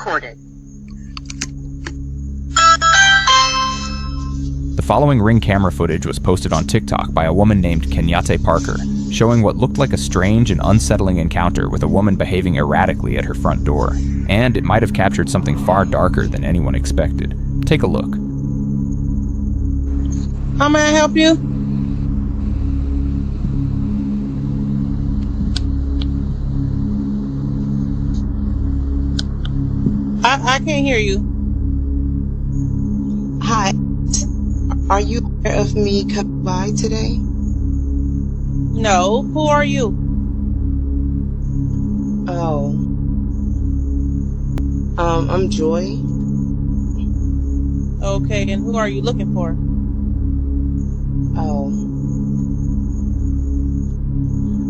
recorded. The following Ring camera footage was posted on TikTok by a woman named Kenyatte Parker, showing what looked like a strange and unsettling encounter with a woman behaving erratically at her front door. And it might have captured something far darker than anyone expected. Take a look. How may I help you? I can't hear you. Hi. Are you aware of me coming by today? No. Who are you? Oh. I'm Joy. Okay, and who are you looking for? Oh.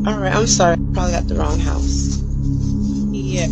Alright, I'm sorry. I probably got the wrong house. Yeah.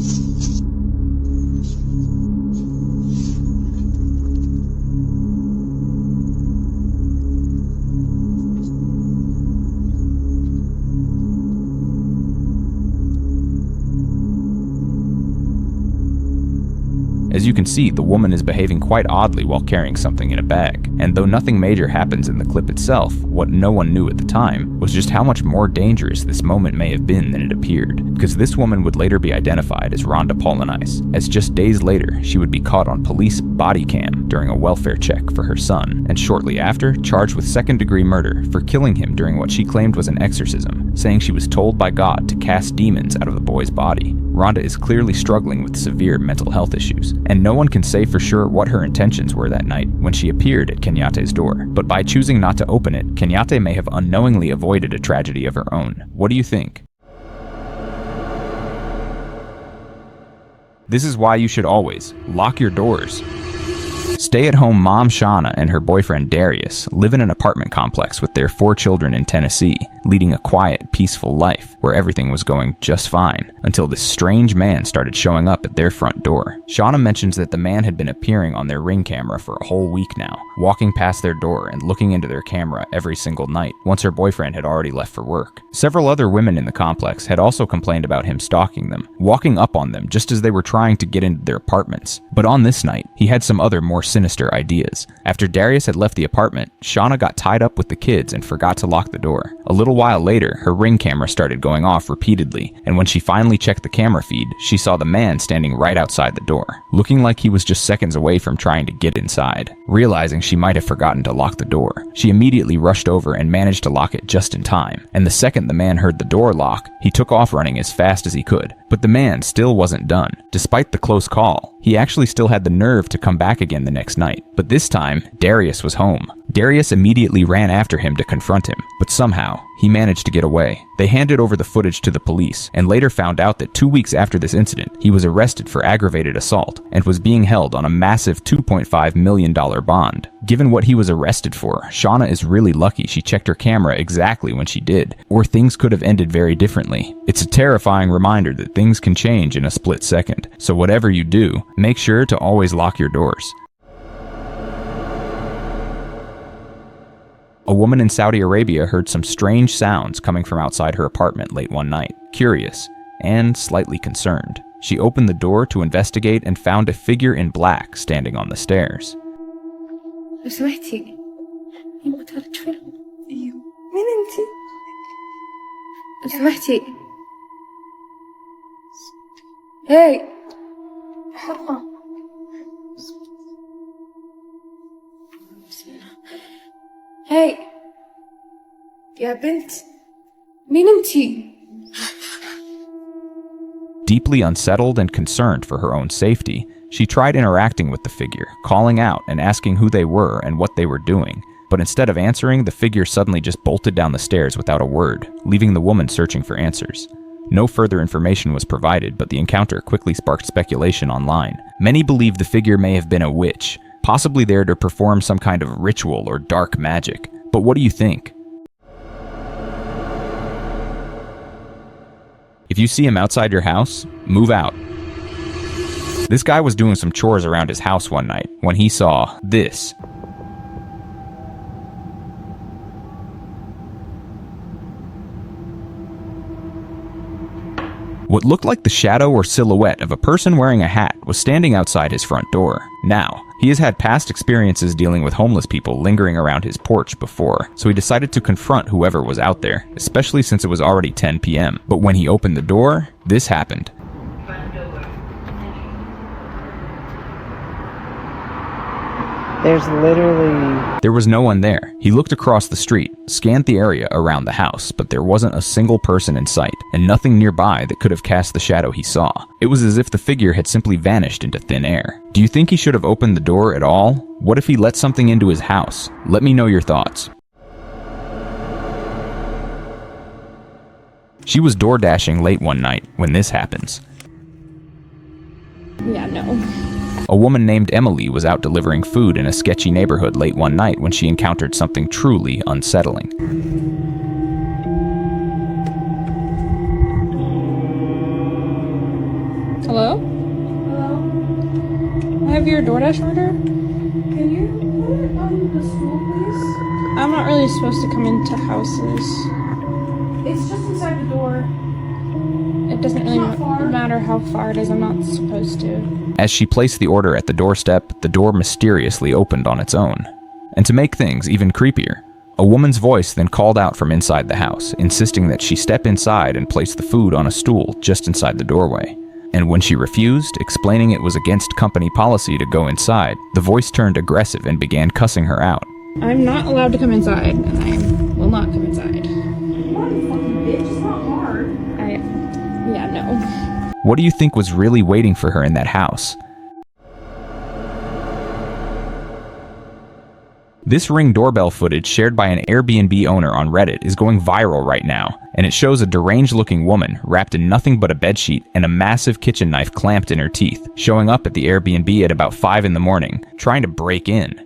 As you can see, the woman is behaving quite oddly while carrying something in a bag. And though nothing major happens in the clip itself, what no one knew at the time was just how much more dangerous this moment may have been than it appeared. Because this woman would later be identified as Rhonda Paulynice, as just days later she would be caught on police body cam during a welfare check for her son, and shortly after charged with second-degree murder for killing him during what she claimed was an exorcism, saying she was told by God to cast demons out of the boy's body. Rhonda is clearly struggling with severe mental health issues, and no one can say for sure what her intentions were that night when she appeared at Kenyatte's door. But by choosing not to open it, Kenyatte may have unknowingly avoided a tragedy of her own. What do you think? This is why you should always lock your doors. Stay-at-home mom Shauna and her boyfriend Darius live in an apartment complex with their 4 children in Tennessee, leading a quiet, peaceful life where everything was going just fine until this strange man started showing up at their front door. Shauna mentions that the man had been appearing on their Ring camera for a whole week now, walking past their door and looking into their camera every single night once her boyfriend had already left for work. Several other women in the complex had also complained about him stalking them, walking up on them just as they were trying to get into their apartments. But on this night, he had some other more sinister ideas. After Darius had left the apartment, Shauna got tied up with the kids and forgot to lock the door. A little while later, her Ring camera started going off repeatedly, and when she finally checked the camera feed, she saw the man standing right outside the door, looking like he was just seconds away from trying to get inside. Realizing she might have forgotten to lock the door, she immediately rushed over and managed to lock it just in time, and the second the man heard the door lock, he took off running as fast as he could. But the man still wasn't done. Despite the close call, he actually still had the nerve to come back again the next night. But this time, Darius was home. Darius immediately ran after him to confront him, but somehow, he managed to get away. They handed over the footage to the police, and later found out that 2 weeks after this incident, he was arrested for aggravated assault, and was being held on a massive $2.5 million bond. Given what he was arrested for, Shauna is really lucky she checked her camera exactly when she did, or things could have ended very differently. It's a terrifying reminder that things can change in a split second, so whatever you do, make sure to always lock your doors. A woman in Saudi Arabia heard some strange sounds coming from outside her apartment late one night. Curious, and slightly concerned, she opened the door to investigate and found a figure in black standing on the stairs. لو سمحتي يبغى ترد فيلم. ايوه مين انتي؟ لو سمحتي هاي حرة بسم الله هاي يا بنت مين انتي؟ Deeply unsettled and concerned for her own safety, she tried interacting with the figure, calling out and asking who they were and what they were doing. But instead of answering, the figure suddenly just bolted down the stairs without a word, leaving the woman searching for answers. No further information was provided, but the encounter quickly sparked speculation online. Many believe the figure may have been a witch, possibly there to perform some kind of ritual or dark magic. But what do you think? If you see him outside your house, move out. This guy was doing some chores around his house one night when he saw this. What looked like the shadow or silhouette of a person wearing a hat was standing outside his front door. Now, he has had past experiences dealing with homeless people lingering around his porch before, so he decided to confront whoever was out there, especially since it was already 10 p.m. But when he opened the door, this happened. There was no one there. He looked across the street, scanned the area around the house, but there wasn't a single person in sight, and nothing nearby that could have cast the shadow he saw. It was as if the figure had simply vanished into thin air. Do you think he should have opened the door at all? What if he let something into his house? Let me know your thoughts. She was DoorDashing late one night when this happens. Yeah, no. A woman named Emily was out delivering food in a sketchy neighborhood late one night when she encountered something truly unsettling. Hello? Hello? I have your DoorDash order. Can you put it on the stool, please? I'm not really supposed to come into houses. It's just inside the door. It doesn't really matter how far it is. I'm not supposed to. As she placed the order at the doorstep, the door mysteriously opened on its own. And to make things even creepier, a woman's voice then called out from inside the house, insisting that she step inside and place the food on a stool just inside the doorway. And when she refused, explaining it was against company policy to go inside, the voice turned aggressive and began cussing her out. I'm not allowed to come inside, and I will not come inside. What, you fucking bitch? It's not hard. Yeah, no. What do you think was really waiting for her in that house? This Ring doorbell footage shared by an Airbnb owner on Reddit is going viral right now, and it shows a deranged-looking woman wrapped in nothing but a bedsheet and a massive kitchen knife clamped in her teeth, showing up at the Airbnb at about 5 in the morning, trying to break in.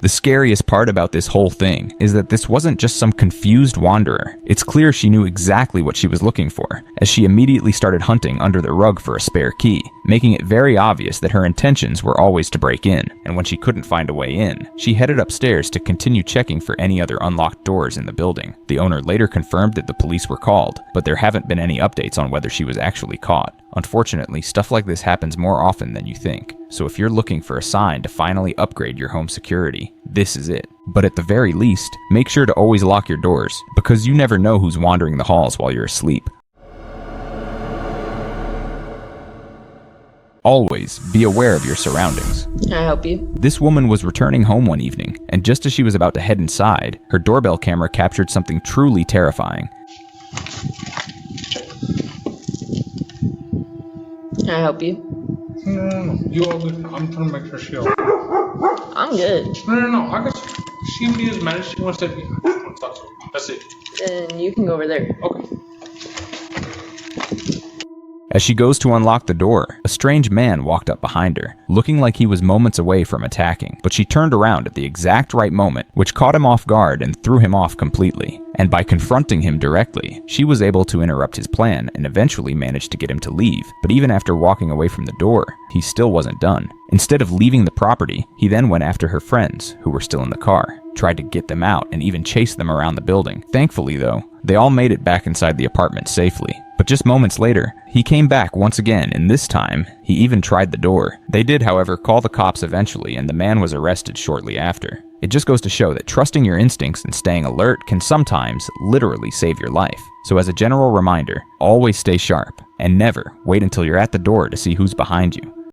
The scariest part about this whole thing is that this wasn't just some confused wanderer. It's clear she knew exactly what she was looking for, as she immediately started hunting under the rug for a spare key, making it very obvious that her intentions were always to break in, and when she couldn't find a way in, she headed upstairs to continue checking for any other unlocked doors in the building. The owner later confirmed that the police were called, but there haven't been any updates on whether she was actually caught. Unfortunately, stuff like this happens more often than you think, so if you're looking for a sign to finally upgrade your home security, this is it. But at the very least, make sure to always lock your doors, because you never know who's wandering the halls while you're asleep. Always be aware of your surroundings. Can I help you? This woman was returning home one evening, and just as she was about to head inside, her doorbell camera captured something truly terrifying. Can I help you? No. You all good. I'm trying to make sure she'll. I'm good. No. I guess she is managed. She wants to be. That's it. Then you can go over there. Okay. As she goes to unlock the door, a strange man walked up behind her, looking like he was moments away from attacking, but she turned around at the exact right moment, which caught him off guard and threw him off completely. And by confronting him directly, she was able to interrupt his plan and eventually managed to get him to leave. But even after walking away from the door, he still wasn't done. Instead of leaving the property, he then went after her friends, who were still in the car, tried to get them out and even chase them around the building. Thankfully though, they all made it back inside the apartment safely. But just moments later, he came back once again, and this time, he even tried the door. They did, however, call the cops eventually, and the man was arrested shortly after. It just goes to show that trusting your instincts and staying alert can sometimes literally save your life. So as a general reminder, always stay sharp, and never wait until you're at the door to see who's behind you.